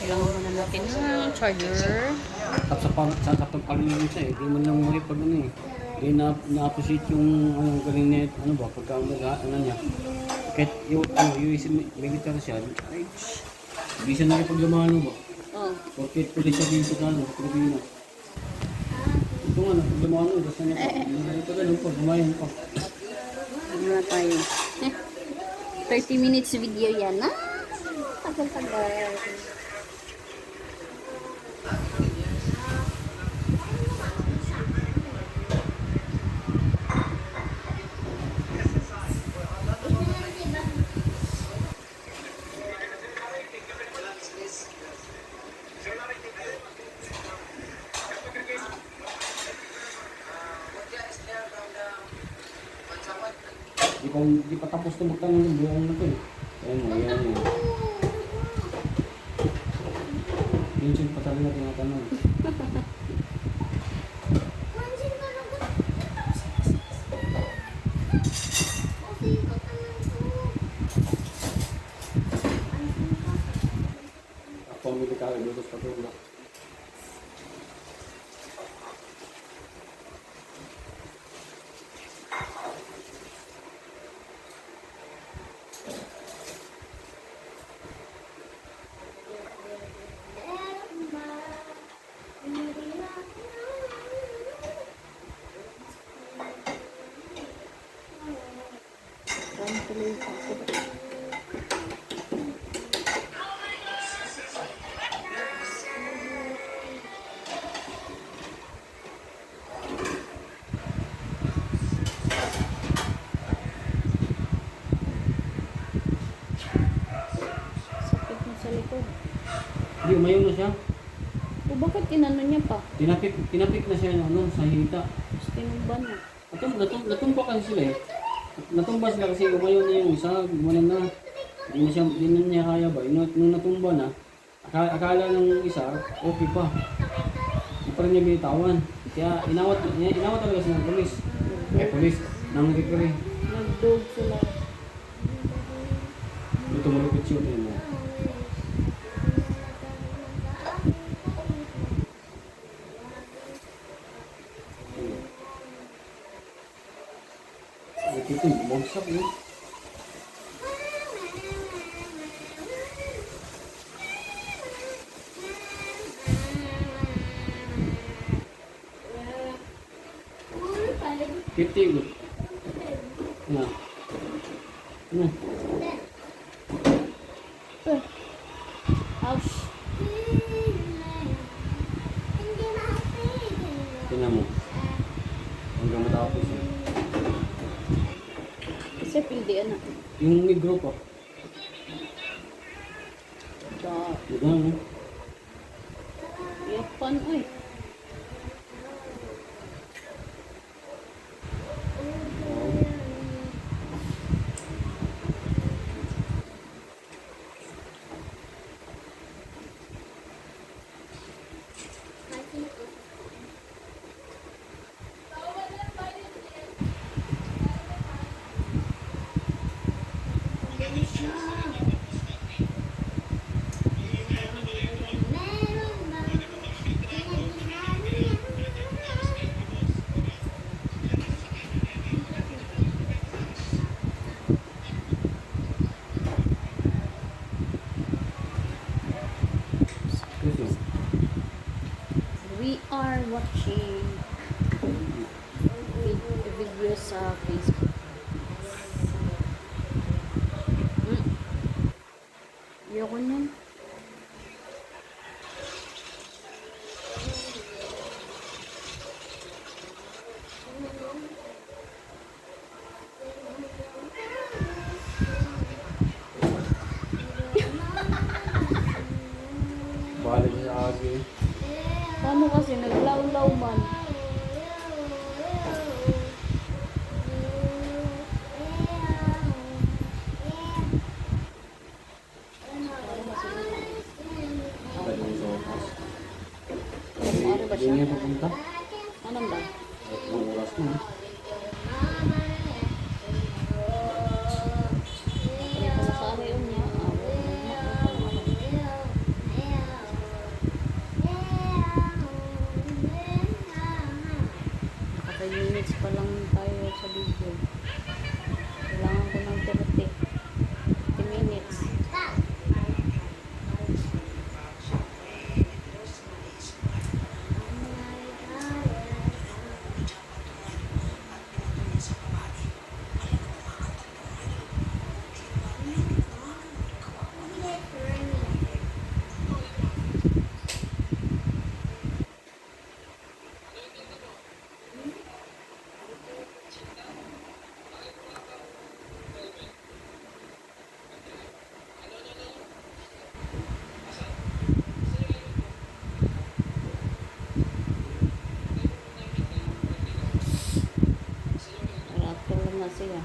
Kailangan muna natin ng charger. At sa pagpalinis eh, di man lang may pag ano eh. Di na-appreciate yung galing net, ano ba, pagka ano niya. Kahit yung military siya, ay, hindi siya nakipaglamaan ba? Oh. Porque pulis siya dito sa ano, sa Pilipinas. Ito nga, napaglamaan mo, basta niya pa. Hindi ka ganun pa, gumayon pa. Ano na tayo? 30 minutes video yan. Ah, tagal-tagal. Di pa tapos na magtanong ng buong na to eh. Ayan mo, yan eh. Minsan pa talaga tinatanong. Ako ang military, lutos pa ito na. Tuloy pa ako. Sakit na sa likod. Hindi, umayaw na siya. O bakit inano niya pa? Tinapik na siya ano, sa hita. Tapos tinumban na. Natumba kasi sila eh. Natumba sila kasi umayaw na yung isa, gumanan na. Hindi na niya kaya ba. Nung natumba na, akala ng isa, okay pa. Hindi pa rin niya binitawan. Kaya inawat talaga siya ng polis. Polis, nang referee. Nagdog sila. Ito malupit siya ito mo. Ito bumagsak eh. Good. Na. Na. Ouch. Tingnan mo. Hanggang matapos eh. Kasi pildian na. Yung negro pa. Diba no? Yapan ay. We are watching video sa Facebook. Ayoko nun. Balik sa agi. Paano kasi naglaw-law man? Hindi niya papunta? Ha? Ano ba? At ng oras mo. Kaya ko sa arayon niya. Naka 5 minutes pa lang tayo sa video. Kailangan ko ng 30 minutes. Tulog na siya.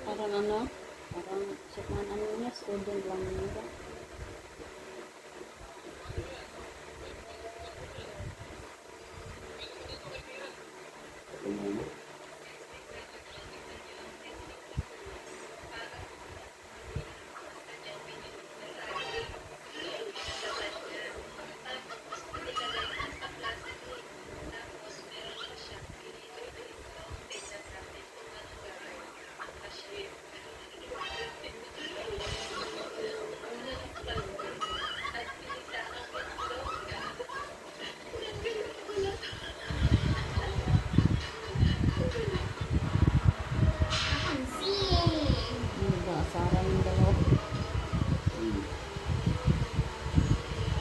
Parang ano? Parang sikman ano niya? Student lang niya. Ano ba? Asaran yung dalawa.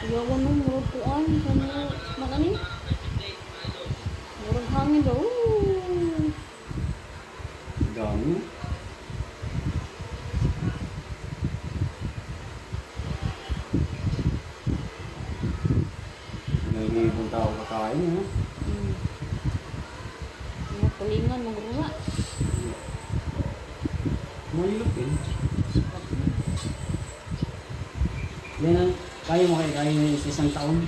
Iyawan mo, murag kuan. Ano ni? Murag hangin daw. Dami. Nalilibong tao kakain, ha? Mga pulingan, magrura. Malilok eh. Yan ang, kaya mo sa isang taon.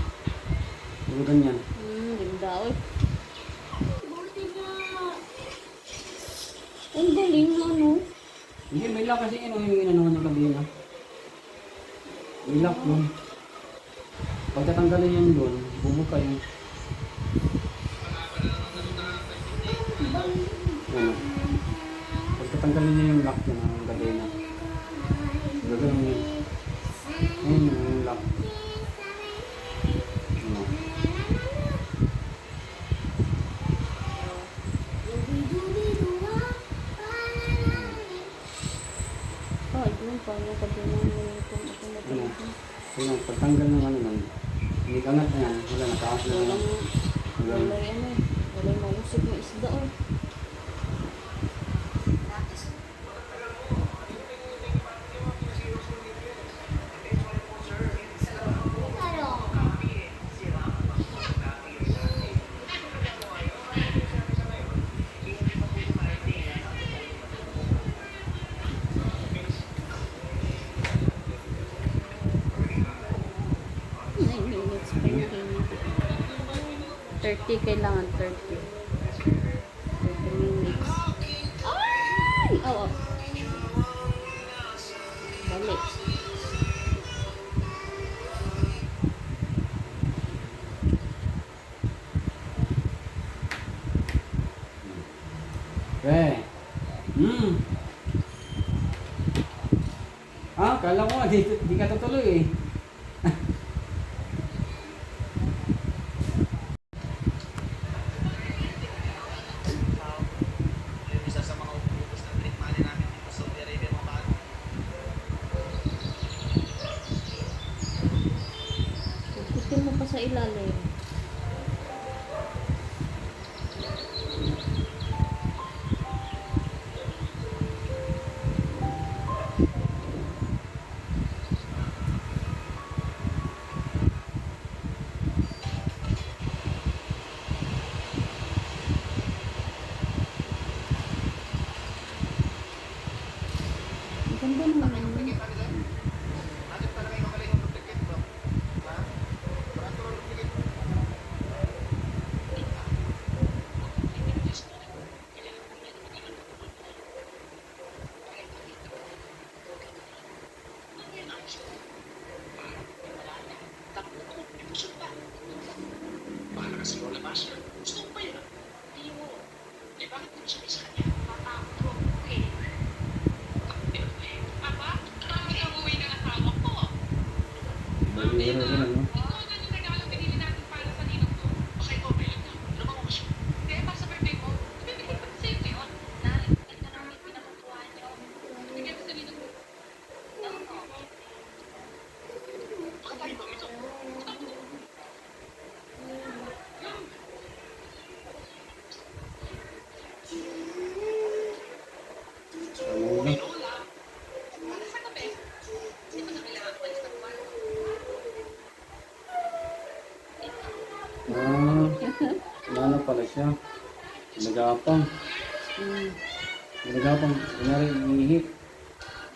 Puro ganyan. Ganda oy. Ang galing ano. Hindi, may lock kasi yun yung inanuhan ng kabina. May lock yun. Pag tatanggalin yan doon, bubuka yun. Ano? Pag tatanggalin niya yung lock yun ng kabina. Gagawin yun. Ayun yung lock. Ano? Oh, ito yung parang kabilang mo yung kung ako na Ano? Ano? Pagtanggal ng ano nun, hindi kangat na yan. Wala, nakaas na Walang, yan. wala ano eh. Wala mausip na isda oy. Minutes pa yung 30 kailangan 30 minutes. Ay! Oo. Balik. Okay. Ah, kala ko nga, di ka tutuloy eh. ilalim. Ang ganda naman yun. Bali-bali rin, no? Ano na? Ano pala siya? Nagapang. Mm. Nagapang. Kunwari, ihihip.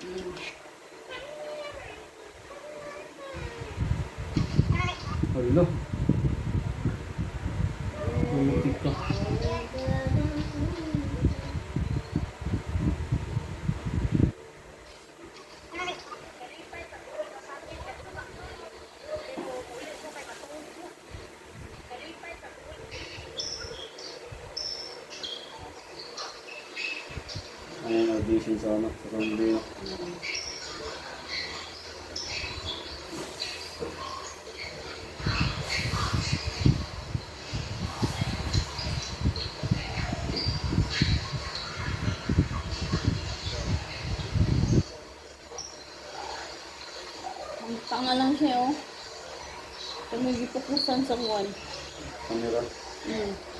Mm. Hala. Bumutik ka. Ayan, audition sa anak. Sa zombie. Ang tanga lang siya, oh. Pag may gipukusan sa wall. Camera. Mm.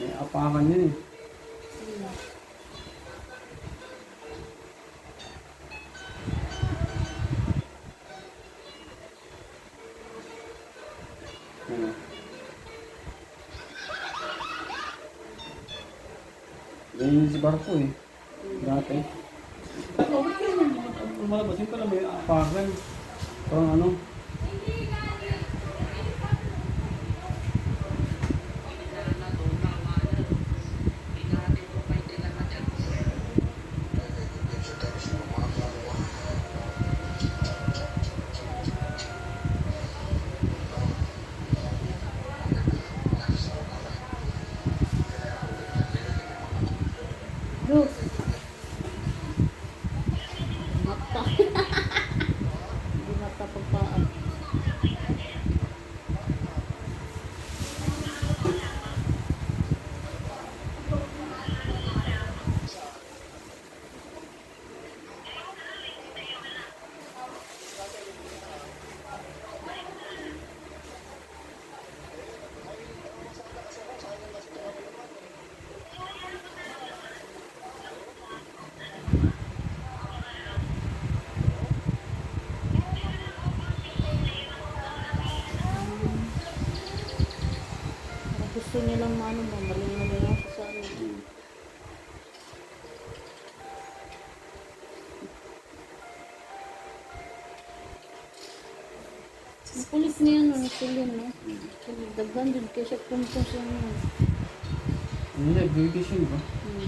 May apakan yun eh. Mm. Ano? Ganyan si Barko eh. Dati. Okay naman. Malabas yun pala may apakan. Parang ano. Look. Mata. Hindi mata pagpaan. Gusto nilang ano, mamaling-maling ako sa ano. Ang kulit niya no, nasulin no. Daghan din kasi pumpong siya no. Hindi, vacation ba? Hmm.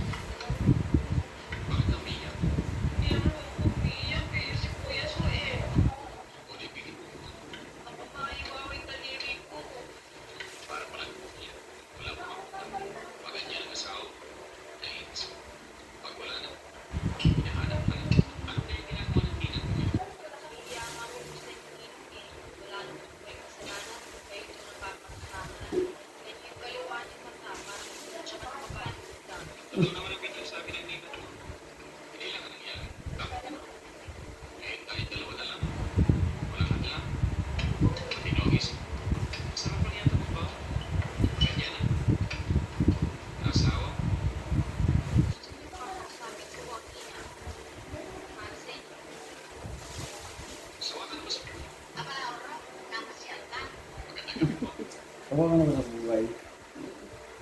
Kawa ka na ba sa buhay?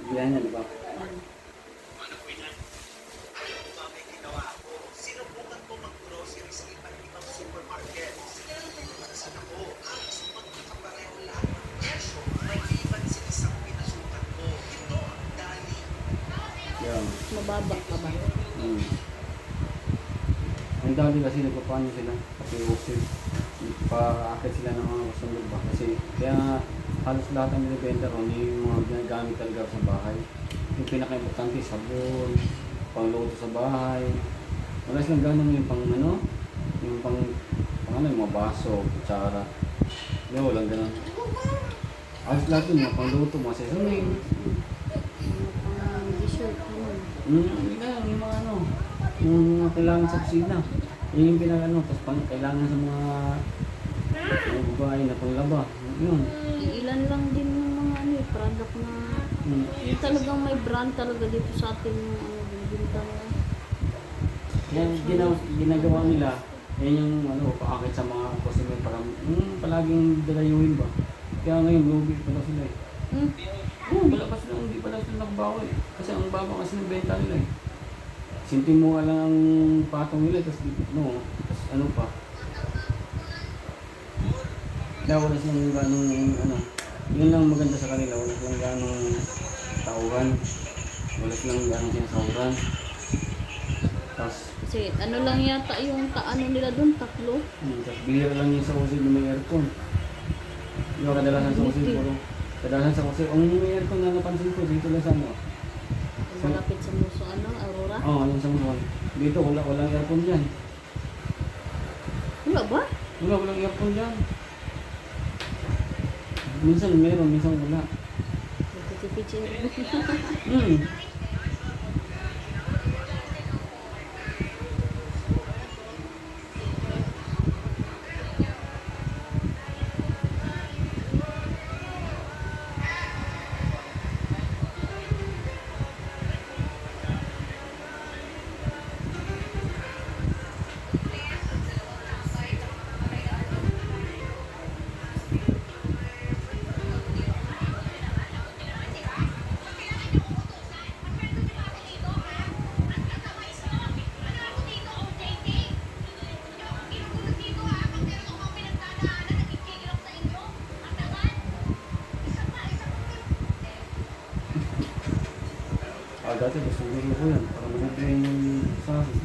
Biyahe niya, di ba? Hmm. Yeah. Mababa pa ba? Hmm. Ang dati kasi nagpapanyo sila, kasi worship. Pa-akit sila ng mga kasunod ba? Kasi kaya nga, halos lahat ang binibenta ron, yung mga ginagamit talaga sa bahay. Yung pinaka-importante, sabon, pangluto sa bahay. Wala silang ganun yung pang ano, yung pang ano, yung mga baso, kutsara. Hindi, walang ganun. Halos lahat yun, mga pangluto, mga seasoning. Mga pang dessert, ano. Hindi na, yung mga ano, yung mga kailangan sa kusina. Yun yung pinaka-ano, tapos kailangan sa mga babae na panglaba. Yun. Ilan lang din yung mga ano, product na yung talagang may brand talaga dito sa atin yung ano, binibinta na. Yan, ginagawa nila, yan yung ano, paakit sa mga customer para palaging dalayuhin ba. Kaya ngayon, lugi pala sila eh. Hmm? Wala pa sila, hindi pala sila nakabawa eh. Kasi ang baba kasi ng benta nila eh. Sintin mo nga lang ang patong nila, tapos no, tapos ano pa. Kaya wala silang ganong ano, yun lang maganda sa kanila, wala silang ganong tauhan. Wala silang ganong sinasahuran. Tapos, Kasi ano lang yata yung ano nila doon, 3. tapos bihira lang yung sa usil na may aircon. Yung kadalasan sa usil puro. Kadalasan sa usil, ang may aircon na napansin ko dito lang sa ano. Malapit sa muso, ano, Aurora. Oo, yung sa musuhan. Dito walang aircon dyan. Wala ba? Walang aircon dyan. Minsan meron, minsan wala. Nagtitipid Hmm. Dati gusto ko yan, para mag-drain yung sa akin.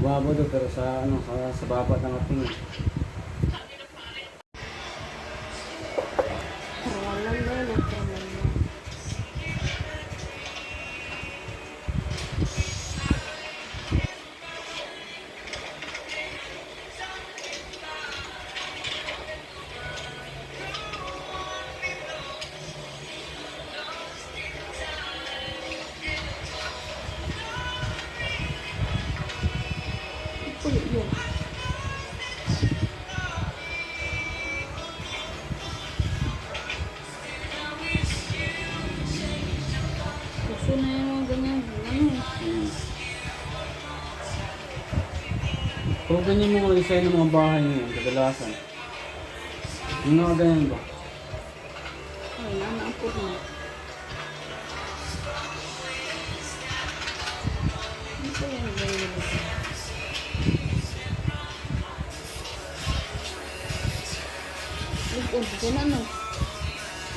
Mababa doon pero sa ano sa baba ng ating Tralalala, tralala. So, ganyan yung mga design ng mga bahay ngayon, kadalasan. Yung mga ganyan ba? Ay, nanaapot na. Ano po yung ganyan dito? Likod, kaya ano?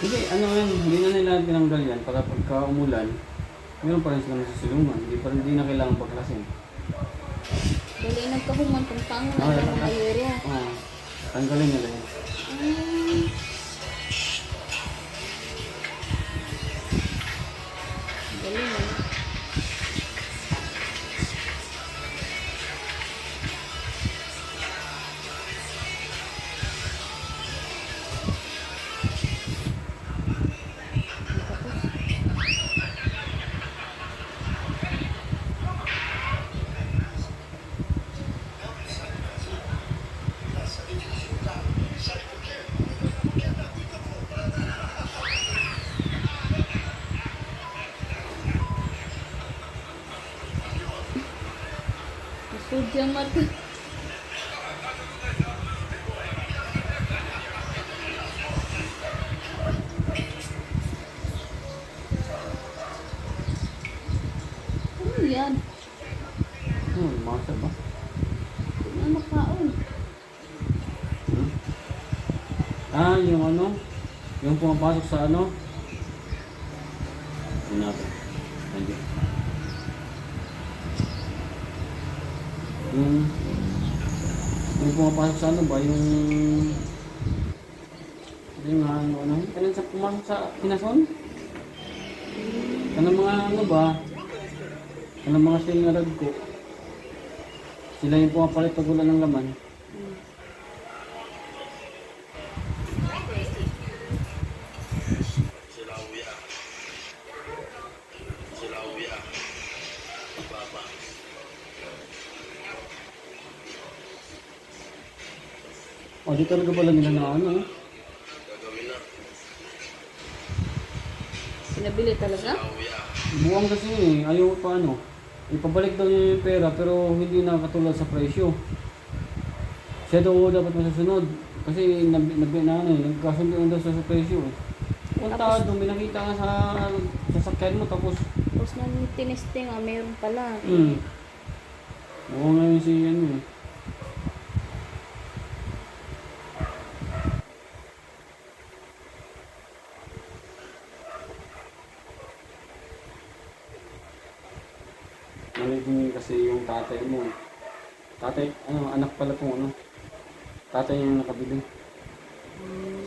Hindi, ano yan, hindi na nila tinanggal yan para pagka umulan, meron pa rin silang nasusulungan. Hindi na kailangan paklasin. Dali nagkahuman kung saan Ah, na yan. mga yero. Oo, tanggalin nila yan. Ah, galing ah. Masudya mata. Ano yan? Masa ba? Ano kaon? Hmm? Ah, yung ano? Yung pumapasok sa ano? Ano natin? Nandiyo. Yung pumapasok sa ano ba? Yung ano? Kailan sa pumasok sa kinason? Kanang mga ano ba? Kanang mga singarag ko. Sila yung pumapalit pag wala ng laman. O, di talaga pala nila na ano. Pinabili talaga? Buwang kasi eh, ayaw pa ano. Ipabalik daw niya yung pera pero hindi na katulad sa presyo. Siya daw dapat masusunod. Kasi nagkasundo daw sa presyo eh. Kontado, may nakita ka sa sasakyan mo tapos Tapos nang tinesting meron pala. Oo ngayon si ano eh. Nalaging kasi yung tatay mo. Tatay, anak pala kung ano. Tatay yung nakabili.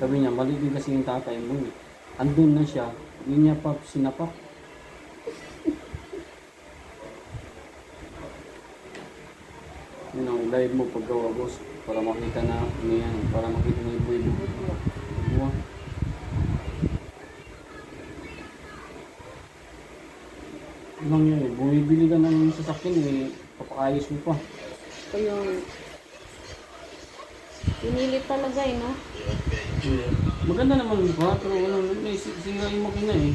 Sabi niya, mali din kasi yung tatay mo eh. Andun na siya, hindi niya pa sinapak. Yun ang live mo paggawa boss. Para makita na niyan, para makita na yung buhay-buhay. Buwa. Lang yun eh, bumibili ka ng sasakyan eh, papakayos mo pa. Kaya pinili talaga eh, no? Maganda naman yung mukha, pero may sira yung makina eh.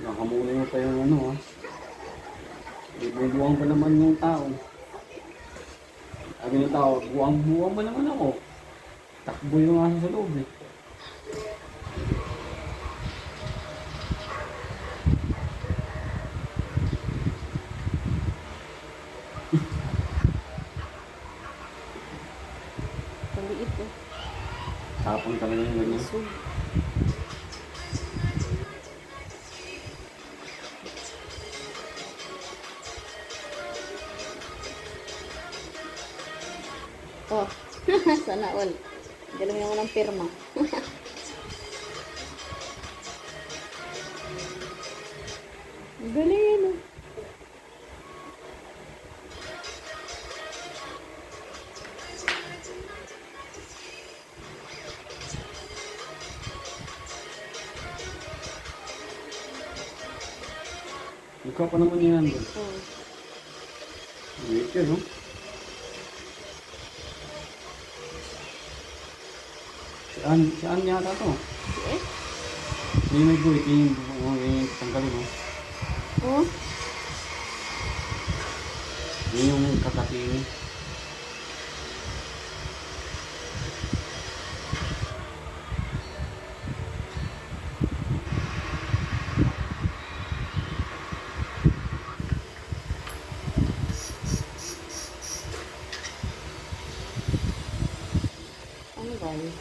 Nakamuli mo pa yung ano ah. Bubuwang pa naman yung tao. Sabi ng tao, buwang ba naman ako? Takbo yung aso sa loob eh. Paliit eh. Tapon talaga yung ganyan. Masud. Oh, sana all. Galing naman ng pirma. Galing yan oh. Ikaw pa naman yan doon. Oh. Wait yun, no? Si Ann yata to. Eh? Yung may guhit, yung tanggalin mo. Oh, Yun yung kakatingin. ano guys?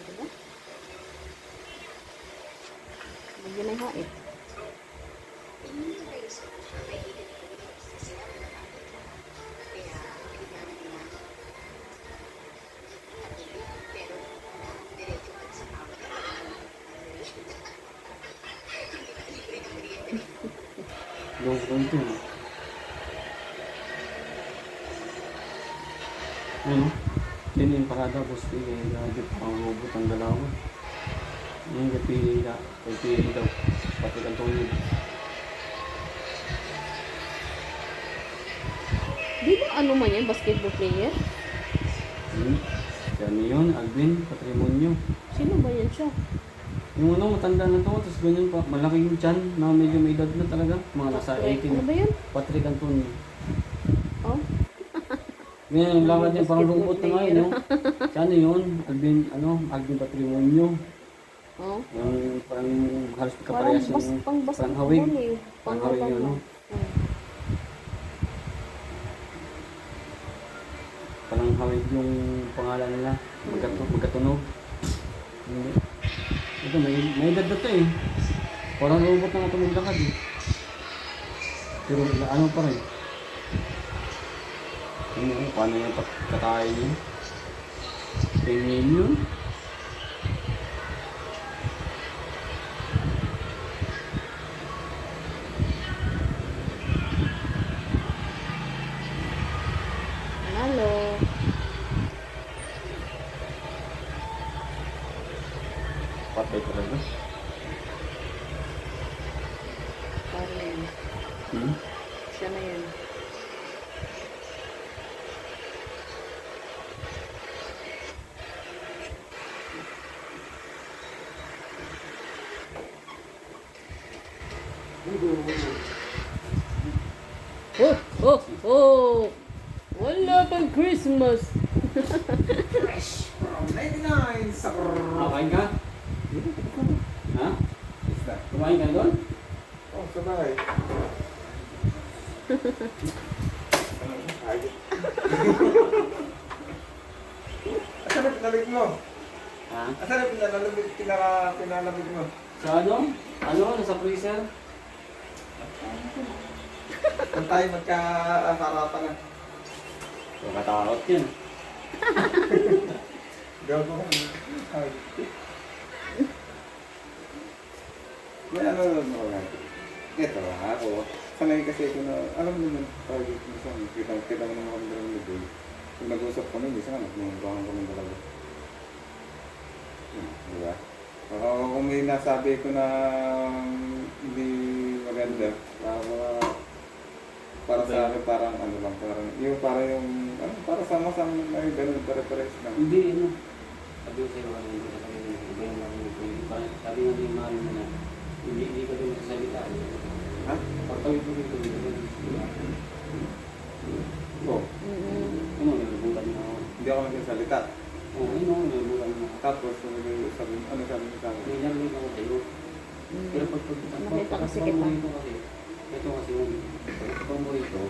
Diba? Lagyan na yung hait. Yung ganito. Ano? Yun yung parada, boss. Yung pang robot ang dalawa. Yung kapili daw. Pati kang tulog. Di ba ano man yan? Basketball player? Si ano yun? Alvin, patrimonyo. Sino ba yan siya? Yung ano, matanda na to, tapos ganyan pa, malaki yung tiyan na medyo may edad na talaga. Mga nasa Ano 18. ba yun? Patrick Antonio. Oh, Ganyan, yung lakad niya, parang robot na ngayon, no? Si ano yun? Alvin Patrimonio. oh. Yung parang halos Parang kaparehas yung pang parang basketball hawig. eh. Parang hawig yun, no? Oh. Parang hawig yung pangalan nila. Magkatunog. Hindi. Ito, may edad na to eh. Parang robot na nga tumaglakad eh. Pero ano pa rin. Ano, paano yung kakain niya? 10 million? Hello. Patay talaga. Parang yan. Hmm? Siya na yan. Oh, oh, oh! Wala pang Christmas! Fresh from 99 sa Kain ka? Ha? isda. Kumain ka doon? Oh, sa bahay. Asan na pinalamig mo? Ha? Asan na pinalamig mo? Sa ano? Ano? Nasa freezer? Kung tayo magkakarapan na. Kakatakot yun. Gago ko. May ano ko nga. Ito ako. Sanay kasi ko na, alam mo naman, target mo sa amin. Kita mo naman kami dalawang lubay. Kung nag-usap kami, minsan nga, nagmumukhaan kami dalawa. Di ba? Kung may nasabi ko na hindi maganda, para sa akin parang ano lang, para sama-sama na yung ganun, pare-pares lang. Hindi, ano. Sabi ko sa'yo, ano, hindi ka sabi mo, iba yung mga mga sabi nga din mahal mo na, hindi ka din magsasalita. Ha? Pagtawid mo dito, hindi ka din magsasalita. Oo. Ano, nilibutan mo ako. Hindi ako nagsasalita. Oo, ano, nilibutan mo ako. Tapos, sabi mo sa akin? May narinig ako sa'yo. Pero Nakita kasi pagkakataon kita. mo ito kasi, pagkakataon mo ito,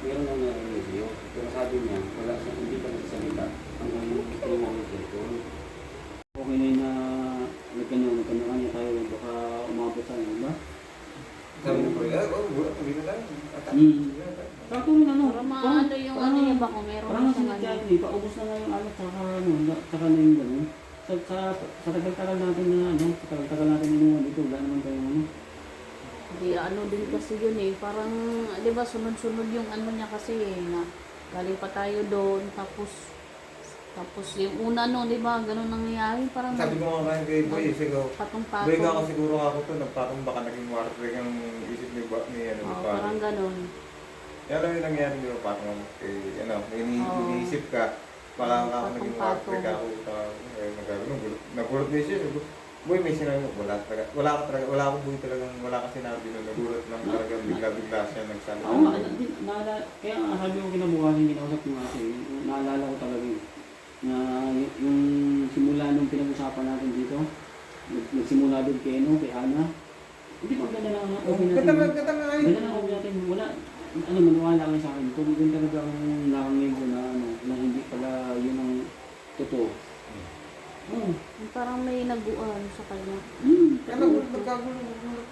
meron lang narinig sa'yo. Pero sabi niya, wala siya, hindi ka nagsasalita hanggang tinanong mo ito. Okay na yun na nagkanya tayo, baka umabot sa ano, ba? Sabi ko, hindi na tayo. Kato rin ano, Para maano yung ano niya ba kung meron parang na siyang sinadya ano. yun eh, paubos na nga yung ano, tsaka ano, tsaka na yung gano'n. Sa tagal-tagal natin na ano, sa tagal-tagal natin yung dito, wala naman tayong ano. Di ano din kasi yun eh. Parang, di ba, sunod-sunod yung ano niya kasi eh, na galing pa tayo doon, tapos yung una no, di ba, ganun nangyayari. Parang Sabi ko nga kay Boy, sigaw. patong-patong. Boy nga ako siguro ako to, nagpatong baka naging water break ang isip ni ano, ni Oo, Paro. parang ganun. Kaya alam mo yung nangyari di ba, parang ano, Oo. iniisip ka, parang ako naging Patong-patong. Africa ako, nagkaroon, nagulat na siya, sabi ko, boy, may sinabi mo, wala akong boy talagang, wala ka sinabi nun, nagulat lang talaga, bigla-bigla siya nagsabi. Oo nga, kaya nga sabi ko kinabukasan, kinausap ko nga kasi, naalala ko talaga yun, na yung simula nung pinag-usapan natin dito, nagsimula doon kay Ana, hindi maganda lang ang okay natin. Ganda nga eh. Ganda lang ang okay natin, wala, maniwala ka sa akin, kung yun talaga ang nakangig ko na, na hindi pala yun ang totoo. Oo. Parang may naguan sa kanya. Ano, nagkagulo.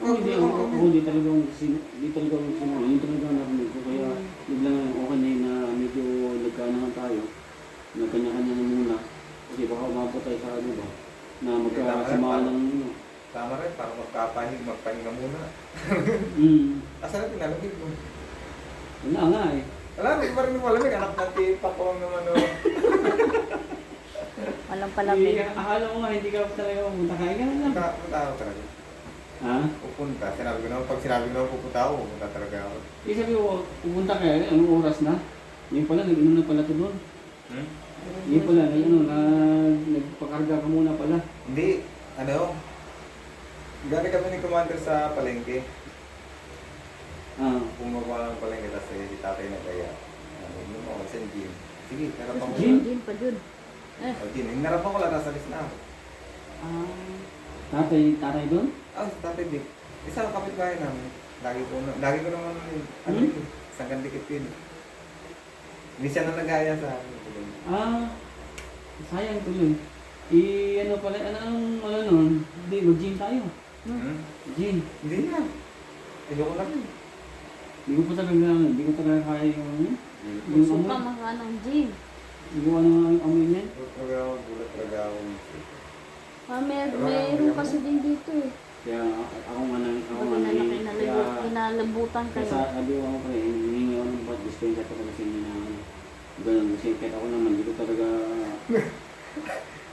Hindi ako, hindi talaga akong hindi talaga akong sinunod. Yun talaga ang narinig ko. Kaya biglang okay na yun na medyo nagkanahan tayo. Nagkanya-kanya na muna. Kasi baka umabot tayo sa ano ba? Na magkasama ng ano. Tama rin, parang magpahinga muna. Asa na pinalagay mo? Wala nga eh. Wala, hindi pa rin mo alam, anak natin, papawang naman o. Walang palamig. Akala ko nga hindi ka talaga pumunta. Kaya ganun lang. Punta ako talaga. Ha? Pupunta. Sinabi ko naman, pag sinabi ko naman pupunta ako, pupunta talaga ako. Sabi ko, pupunta kayo. Anong oras na? Yun pala, nag-inom na pala ito doon. Yun pala, nagpakarga ka muna pala. Hindi, ano, gano'n kami ni Commander sa palengke. Ah. Bumagawa ng palengke, tapos si tatay na kaya. Ano mo, sa gym. Sige, narapan ko. Gym? Gin pa dun. Gym, narapan ko lang, tapos alis na ako. Tatay doon? Si tatay Dick. Isa ang kapitbahay namin. Lagi ko naman, ano yun, isang kandikit yun. Hindi siya na nagaya sa akin. Sayang tuloy. Ano pala, ano nun? Hindi, mag-gym tayo. Gym. Hindi na. Ayoko lang yun. Hindi ko talaga kaya yung Suka mga ng gin. Hindi ko ano ang amoy niyan. Gulat talaga ako. Meron kasi din dito eh. Kaya ako nga Kinalabutan kaya kayo. sabi ko ako pre, hihingi ako ng bad dispenser ko kasi na ganun. Kasi kahit ako naman, hindi ko talaga...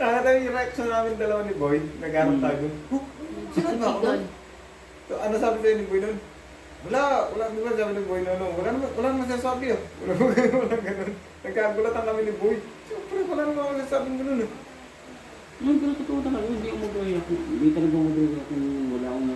Nakatabi yung reaction namin dalawa ni Boy. Nag-arap tayo. Saan ba ako nun? So, ano sabi sa'yo ni Boy nun? Wala, di ba sabi ni Boy nun? Wala naman sasabi oh. Wala ganun. Nagkagulatan kami ni Boy. Siyempre, wala naman ako nasasabing ganun eh. Pero totoo talaga, hindi ako mag-react. Hindi talaga mag-react kung wala akong